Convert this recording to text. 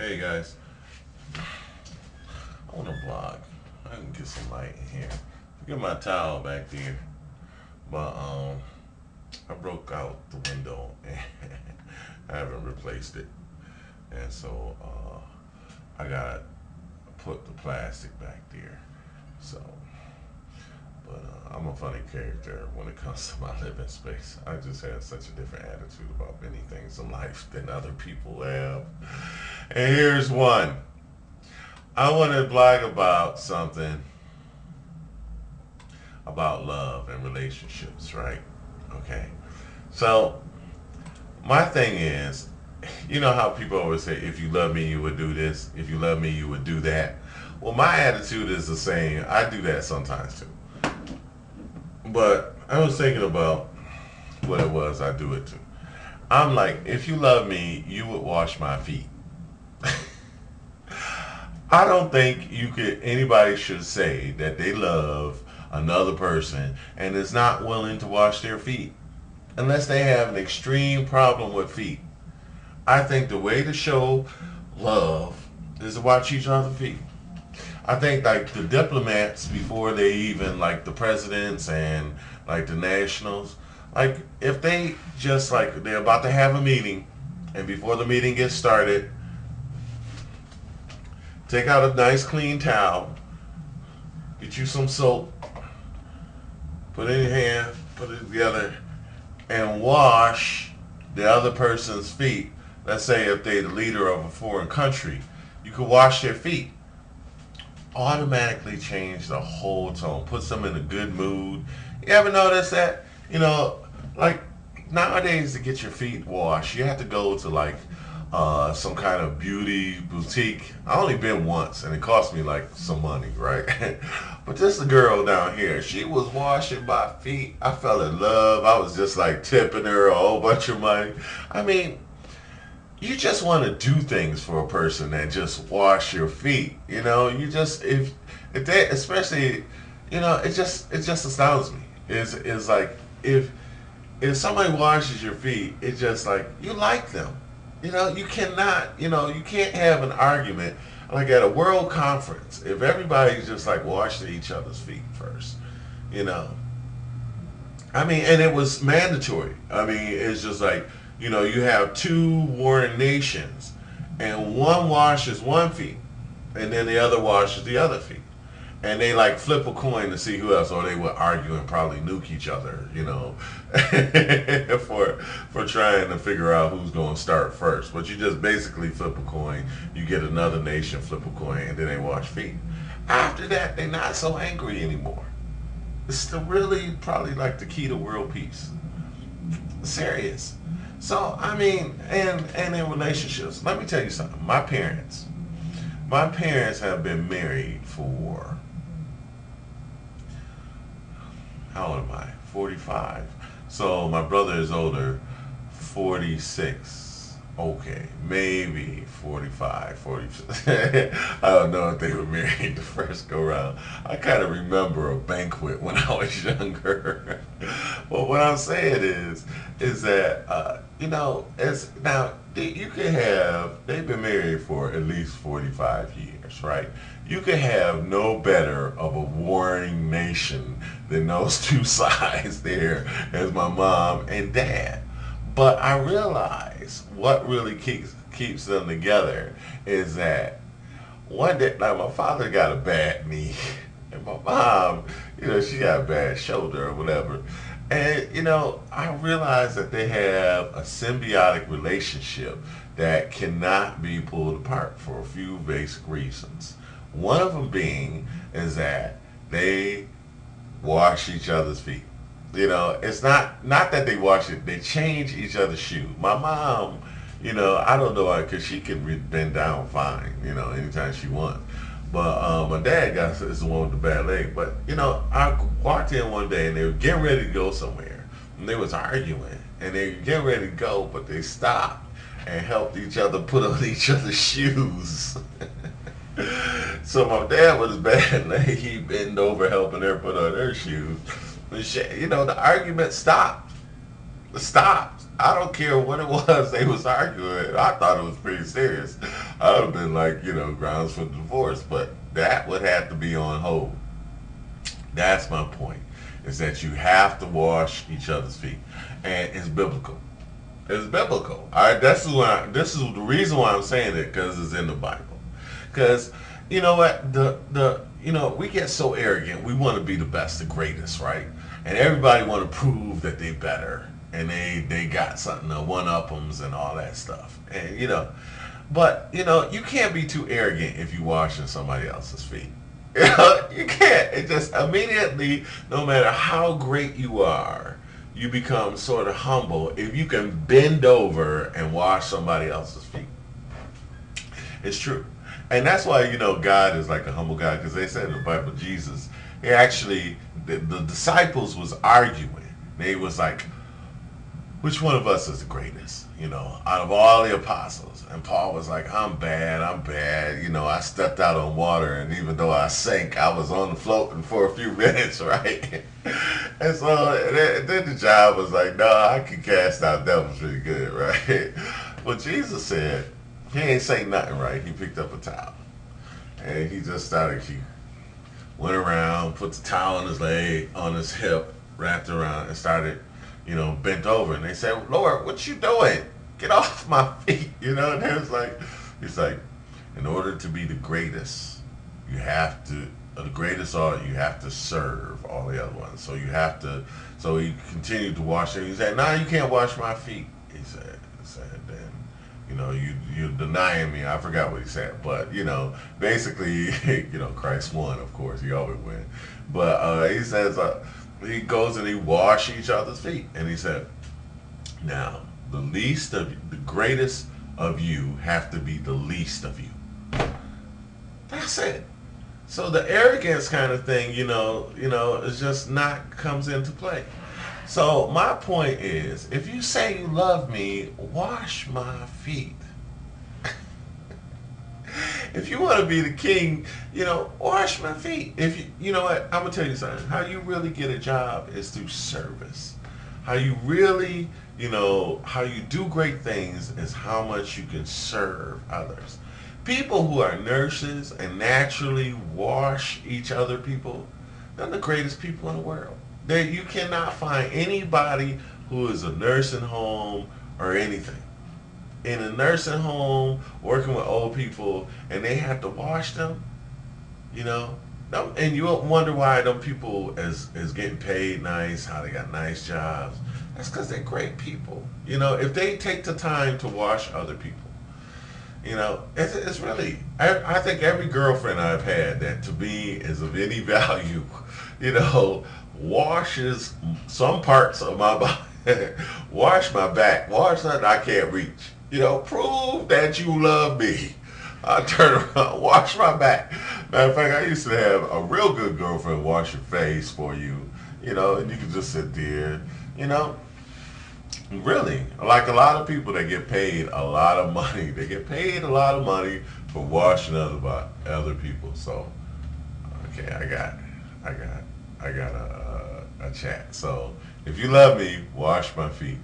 Hey guys, I want to vlog. I can get some light in here. Get my towel back there, but I broke out the window and I haven't replaced it, and so I gotta put the plastic back there. So, but I'm a funny character when it comes to my living space. I just have such a different attitude about many things in life than other people have. And here's one. I want to blog about something about love and relationships, right? Okay. So, my thing is, you know how people always say, if you love me, you would do this. If you love me, you would do that. Well, my attitude is the same. I do that sometimes too. But I was thinking about what it was I do it to. I'm like, if you love me, you would wash my feet. I don't think anybody should say that they love another person and is not willing to wash their feet unless they have an extreme problem with feet. I think the way to show love is to watch each other's feet. I think like the diplomats before they even like the presidents and like the nationals, like if they just like they're about to have a meeting and before the meeting gets started, take out a nice clean towel, get you some soap, put it in your hand, put it together, and wash the other person's feet. Let's say if they're the leader of a foreign country, you could wash their feet. Automatically change the whole tone, puts them in a good mood. You ever notice that? Like nowadays to get your feet washed, you have to go to like some kind of beauty boutique. I only been once, and it cost me like some money, right? But this girl down here, she was washing my feet. I fell in love. I was just like tipping her a whole bunch of money. I mean, you just want to do things for a person that just wash your feet. You just if they especially, it just astounds me. Is like if somebody washes your feet, it's just like you like them. You cannot, you can't have an argument like at a world conference if everybody's just like washing each other's feet first, you know. I mean, and it was mandatory. I mean, it's just like, you have two warring nations and one washes one feet and then the other washes the other feet. And they like flip a coin to see who else, or they would argue and probably nuke each other, for trying to figure out who's going to start first. But you just basically flip a coin, you get another nation flip a coin, and then they wash feet. After that, they're not so angry anymore. It's still really probably like the key to world peace. Serious. So I mean, and in relationships, let me tell you something. My parents have been married for, how old am I? 45. So my brother is older, 46. Okay, maybe 45, 46. I don't know if they were married the first go round. I kind of remember a banquet when I was younger. But what I'm saying is that, it's now, you could have, they've been married for at least 45 years, right? You could have no better of a warring nation than those two sides there as my mom and dad. But I realize what really keeps them together is that one day, like my father got a bad knee, and my mom, she got a bad shoulder or whatever. And, I realize that they have a symbiotic relationship that cannot be pulled apart for a few basic reasons. One of them being is that they wash each other's feet. It's not that they wash it; they change each other's shoe. My mom, I don't know why, because she can bend down fine, anytime she wants. But my dad is the one with the bad leg. But I walked in one day and they were getting ready to go somewhere, and they was arguing, and they were getting ready to go, but they stopped and helped each other put on each other's shoes. So my dad with his bad leg, he bent over helping her put on her shoes. The argument stopped. It stopped. I don't care what it was they was arguing. I thought it was pretty serious. I would have been like, grounds for divorce. But that would have to be on hold. That's my point. Is that you have to wash each other's feet, and it's biblical. It's biblical. All right, this is the reason why I'm saying it, because it's in the Bible. Because you know what, we get so arrogant. We want to be the best, the greatest, right? And everybody want to prove that they better, and they got something to one up 'ems and all that stuff. And but you can't be too arrogant if you washing somebody else's feet. You can't. It just immediately, no matter how great you are, you become sort of humble if you can bend over and wash somebody else's feet. It's true. And that's why, God is like a humble God, because they said in the Bible, Jesus, he actually, the disciples was arguing. They was like, which one of us is the greatest, out of all the apostles? And Paul was like, I'm bad. I stepped out on water, and even though I sank, I was on the floating for a few minutes, right? And so then the job was like, no, I can cast out devils pretty good, right? But Jesus said, he ain't say nothing, right? He picked up a towel, and he just started, he went around, put the towel on his leg, on his hip, wrapped around, and started, bent over. And they said, Lord, what you doing? Get off my feet, And he's like, in order to be the greatest, you have to, the greatest art, you have to serve all the other ones. So he continued to wash it. He said, no, you can't wash my feet. He said, then, you're denying me. I forgot what he said, but basically, Christ won. Of course, he always wins. But he says he goes and he washes each other's feet, and he said, now the greatest of you have to be the least of you. That's it. So the arrogance kind of thing, is just not comes into play. So my point is, if you say you love me, wash my feet. If you want to be the king, wash my feet. You know what, I'm gonna tell you something. How you really get a job is through service. How you really, how you do great things is how much you can serve others. People who are nurses and naturally wash each other people, they're the greatest people in the world. You cannot find anybody who is a nursing home or anything. In a nursing home, working with old people, and they have to wash them, and you wonder why them people is getting paid nice, how they got nice jobs. That's because they're great people. If they take the time to wash other people, it's really, I think every girlfriend I've had that to me is of any value, washes some parts of my body, wash my back, wash something I can't reach. Prove that you love me. I turn around, wash my back. Matter of fact, I used to have a real good girlfriend wash your face for you, and you could just sit there, Really, like a lot of people that get paid a lot of money. They get paid a lot of money for washing other people. So, okay, I got a chat. So, if you love me, wash my feet.